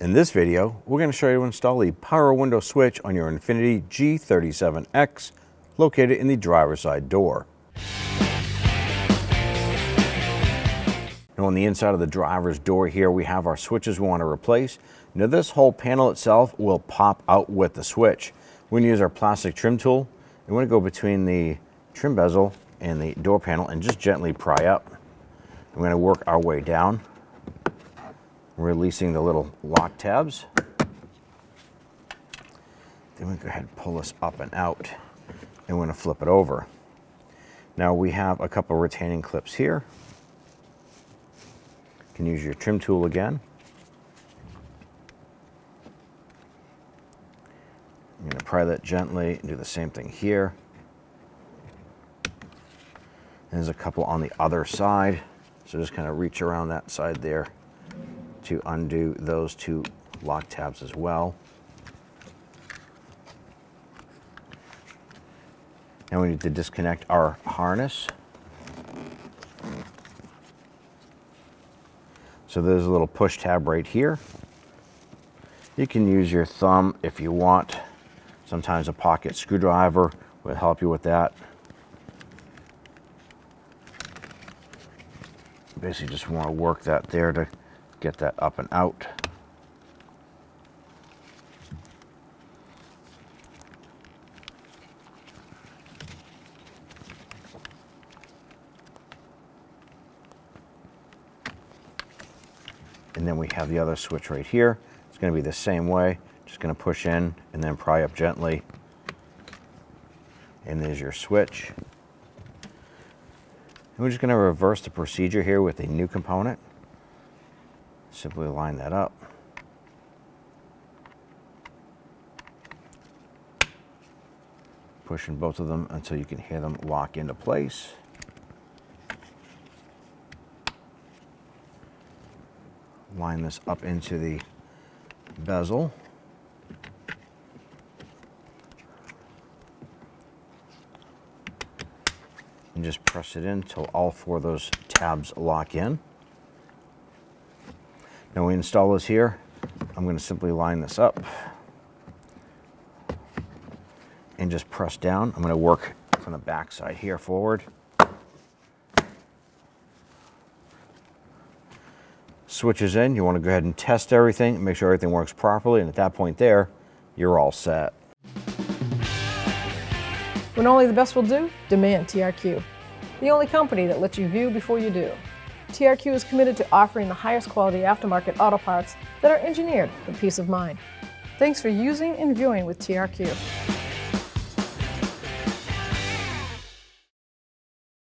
In this video, we're going to show you how to install the power window switch on your INFINITI G37 X located in the driver's side door. Now on the inside of the driver's door here, we have our switches we want to replace. Now this whole panel itself will pop out with the switch. We're going to use our plastic trim tool. We want to go between the trim bezel and the door panel and just gently pry up. We're going to work our way down, releasing the little lock tabs. Then we go ahead and pull this up and out, and we're going to flip it over. Now we have a couple of retaining clips here. You can use your trim tool again. I'm going to pry that gently and do the same thing here. And there's a couple on the other side, so just kind of reach around that side there to undo those two lock tabs as well. Now we need to disconnect our harness. So there's a little push tab right here. You can use your thumb if you want. Sometimes a pocket screwdriver will help you with that. Basically just want to work that there to get that up and out. And then we have the other switch right here. It's going to be the same way. Just going to push in and then pry up gently. And there's your switch. And we're just going to reverse the procedure here with a new component. Simply line that up. Pushing both of them until you can hear them lock into place. Line this up into the bezel. And just press it in until all four of those tabs lock in. Now when we install this here, I'm going to simply line this up and just press down. I'm going to work from the back side here forward. Switches in, you want to go ahead and test everything, make sure everything works properly, and at that point there, you're all set. When only the best will do, demand TRQ. The only company that lets you view before you do. TRQ is committed to offering the highest quality aftermarket auto parts that are engineered for peace of mind. Thanks for using and viewing with TRQ.